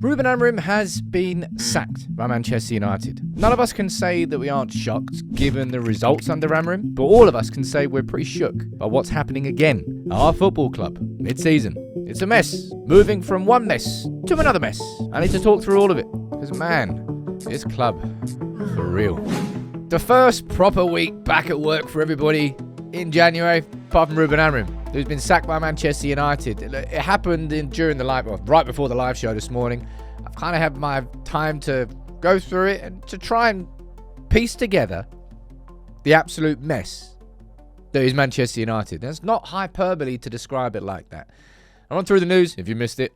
Ruben Amorim has been sacked by Manchester United. None of us can say that we aren't shocked given the results under Amorim, but all of us can say we're pretty shook by what's happening again at our football club mid-season. It's a mess, moving from one mess to another mess. I need to talk through all of it, because man, this club, for real. The first proper week back at work for everybody in January, apart from Ruben Amorim, who's been sacked by Manchester United. It happened right before the live show this morning. I've kind of had my time to go through it and to try and piece together the absolute mess that is Manchester United. There's not hyperbole to describe it like that. I run through the news, if you missed it,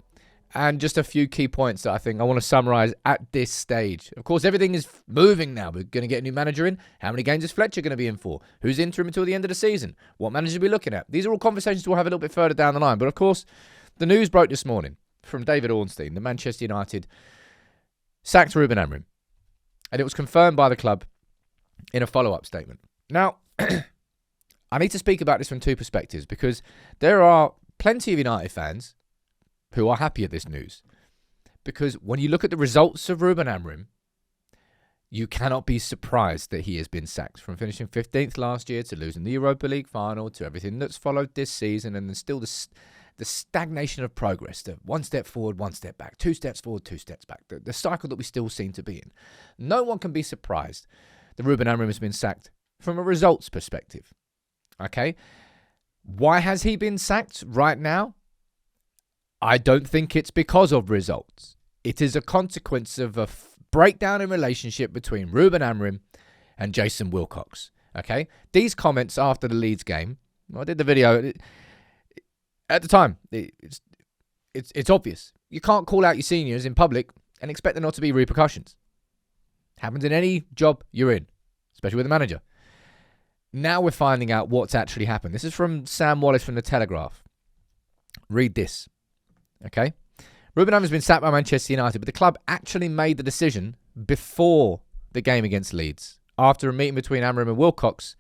and just a few key points that I think I want to summarise at this stage. Of course, everything is moving now. We're going to get a new manager in. How many games is Fletcher going to be in for? Who's interim until the end of the season? What manager are we looking at? These are all conversations we'll have a little bit further down the line. But of course, the news broke this morning from David Ornstein, the Manchester United sacked Ruben Amorim. And it was confirmed by the club in a follow-up statement. Now, I need to speak about this from two perspectives because there are plenty of United fans who are happy at this news. Because when you look at the results of Ruben Amorim, you cannot be surprised that he has been sacked. From finishing 15th last year to losing the Europa League final to everything that's followed this season, and then still the stagnation of progress. The one step forward, one step back, 2 steps forward, 2 steps back. The cycle that we still seem to be in. No one can be surprised that Ruben Amorim has been sacked from a results perspective. Okay? Why has he been sacked right now? I don't think it's because of results. It is a consequence of a breakdown in relationship between Ruben Amorim and Jason Wilcox. Okay? These comments after the Leeds game, I did the video. At the time, it's obvious. You can't call out your seniors in public and expect there not to be repercussions. Happens in any job you're in, especially with a manager. Now we're finding out what's actually happened. This is from Sam Wallace from The Telegraph. Read this. Okay? Ruben Amorim has been sacked by Manchester United, but the club actually made the decision before the game against Leeds, after a meeting between Amorim and Wilcox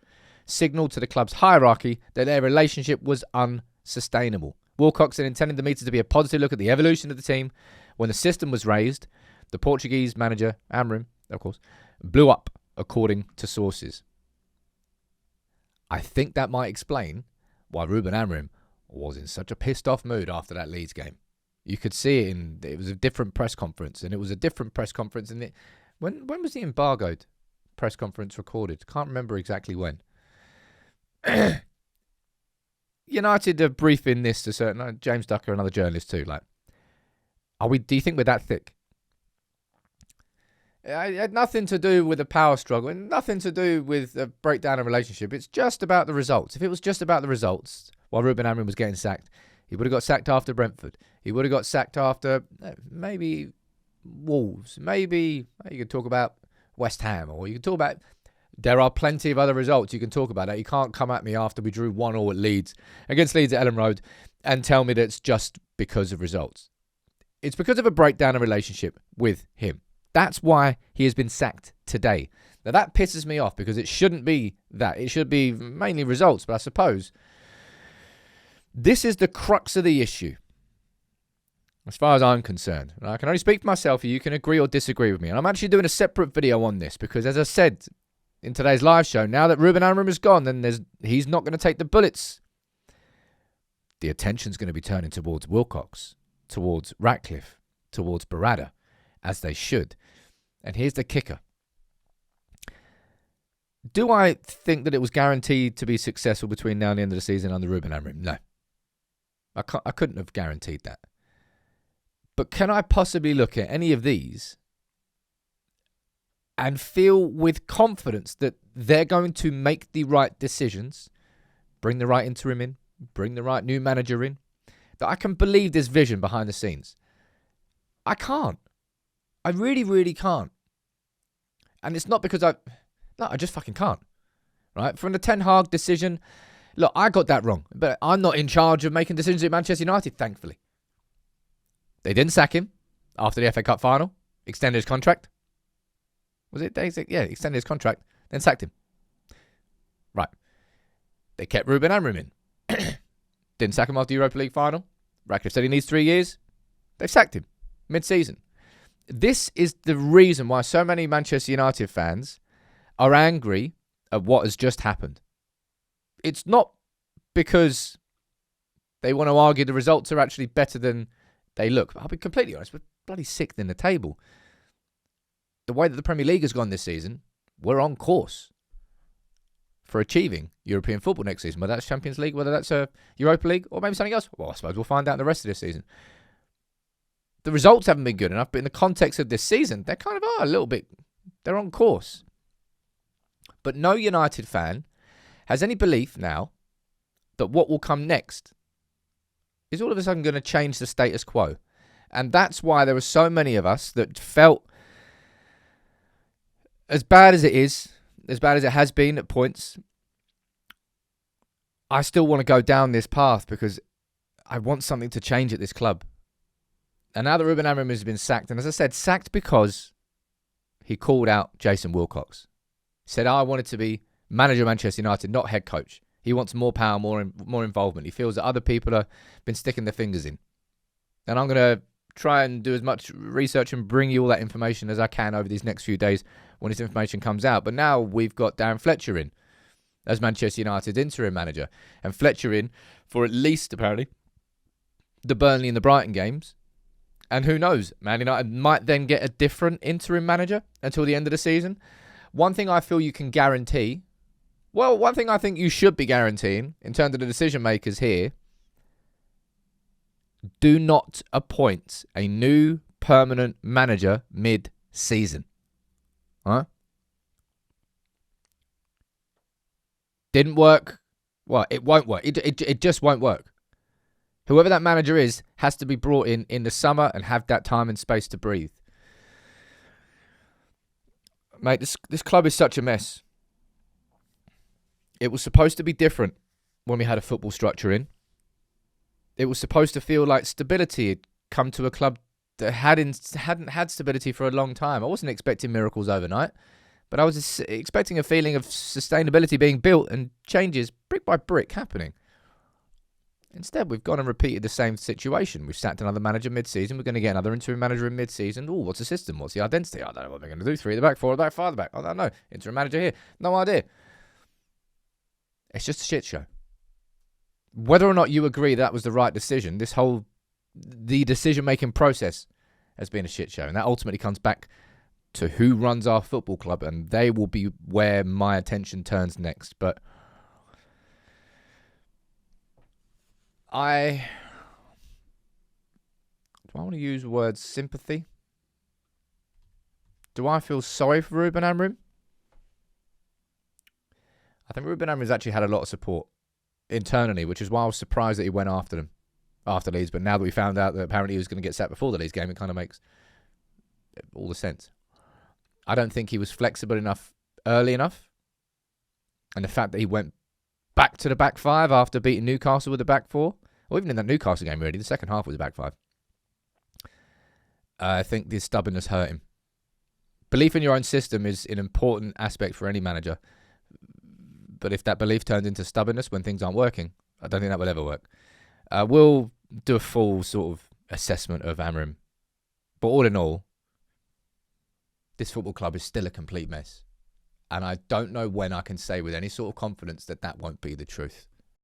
signalled to the club's hierarchy that their relationship was unsustainable. Wilcox had intended the meeting to be a positive look at the evolution of the team. When the system was raised, the Portuguese manager, Amorim, of course, blew up, according to sources. I think that might explain why Ruben Amorim was in such a pissed off mood after that Leeds game. You could see it was a different press conference, and it was a different press conference. And when was the embargoed press conference recorded? Can't remember exactly when. United are briefing this to certain James Ducker, another journalist too. Like, do you think we're that thick? It had nothing to do with a power struggle, and nothing to do with a breakdown of relationship. It's just about the results. If it was just about the results, while Ruben Amorim was getting sacked, he would have got sacked after Brentford. He would have got sacked after maybe Wolves. Maybe you could talk about West Ham, or you could talk about. There are plenty of other results you can talk about. That you can't come at me after we drew 1-1 at Leeds against Leeds at Ellen Road and tell me that it's just because of results. It's because of a breakdown of relationship with him. That's why he has been sacked today. Now that pisses me off because it shouldn't be that. It should be mainly results, but I suppose this is the crux of the issue, as far as I'm concerned. I can only speak for myself. You can agree or disagree with me. And I'm actually doing a separate video on this because, as I said in today's live show, now that Ruben Amorim is gone, then he's not going to take the bullets. The attention's going to be turning towards Wilcox, towards Ratcliffe, towards Barada, as they should. And here's the kicker. Do I think that it was guaranteed to be successful between now and the end of the season under Ruben Amorim? No. I couldn't have guaranteed that. But can I possibly look at any of these and feel with confidence that they're going to make the right decisions, bring the right interim in, bring the right new manager in, that I can believe this vision behind the scenes? I can't. I really, really can't. And it's not because I just fucking can't. Right? From the Ten Hag decision, look, I got that wrong. But I'm not in charge of making decisions at Manchester United, thankfully. They didn't sack him after the FA Cup final. Extended his contract. Was it? Yeah, extended his contract. Then sacked him. Right. They kept Ruben Amorim in. Didn't sack him after the Europa League final. Ratcliffe said he needs 3 years. They've sacked him mid-season. This is the reason why so many Manchester United fans are angry at what has just happened. It's not because they want to argue the results are actually better than they look. I'll be completely honest, we're bloody sixth in the table. The way that the Premier League has gone this season, we're on course for achieving European football next season, whether that's Champions League, whether that's a Europa League, or maybe something else. Well, I suppose we'll find out in the rest of this season. The results haven't been good enough, but in the context of this season, they kind of are a little bit, they're on course. But no United fan has any belief now that what will come next is all of a sudden going to change the status quo. And that's why there were so many of us that felt, as bad as it is, as bad as it has been at points, I still want to go down this path because I want something to change at this club. And now that Ruben Amorim has been sacked, and as I said, sacked because he called out Jason Wilcox. He said, I wanted to be manager of Manchester United, not head coach. He wants more power, more involvement. He feels that other people have been sticking their fingers in. And I'm going to try and do as much research and bring you all that information as I can over these next few days when this information comes out. But now we've got Darren Fletcher in as Manchester United's interim manager. And Fletcher in for at least, apparently, the Burnley and the Brighton games. And who knows, Man United might then get a different interim manager until the end of the season. One thing I feel you can guarantee, well, one thing I think you should be guaranteeing in terms of the decision makers here, do not appoint a new permanent manager mid-season. Huh? Didn't work. Well, it won't work. It just won't work. Whoever that manager is has to be brought in the summer and have that time and space to breathe. Mate, this club is such a mess. It was supposed to be different when we had a football structure in. It was supposed to feel like stability had come to a club that hadn't had stability for a long time. I wasn't expecting miracles overnight, but I was expecting a feeling of sustainability being built and changes brick by brick happening. Instead, we've gone and repeated the same situation. We've sacked another manager mid-season. We're going to get another interim manager in mid-season. Oh, what's the system? What's the identity? I don't know what they're going to do. 3 at the back, 4 at the back, 5 at the back. I don't know. Interim manager here. No idea. It's just a shit show. Whether or not you agree that was the right decision, the decision-making process has been a shit show. And that ultimately comes back to who runs our football club, and they will be where my attention turns next. But do I want to use the word sympathy? Do I feel sorry for Ruben Amorim? I think Ruben Amorim's actually had a lot of support internally, which is why I was surprised that he went after them after Leeds. But now that we found out that apparently he was going to get sacked before the Leeds game, it kind of makes all the sense. I don't think he was flexible enough early enough. And the fact that he went back to the back 5 after beating Newcastle with the back 4, or even in that Newcastle game, really, the second half was the back 5. I think the stubbornness hurt him. Belief in your own system is an important aspect for any manager. But if that belief turns into stubbornness when things aren't working, I don't think that will ever work. We'll do a full sort of assessment of Amorim. But all in all, this football club is still a complete mess. And I don't know when I can say with any sort of confidence that that won't be the truth.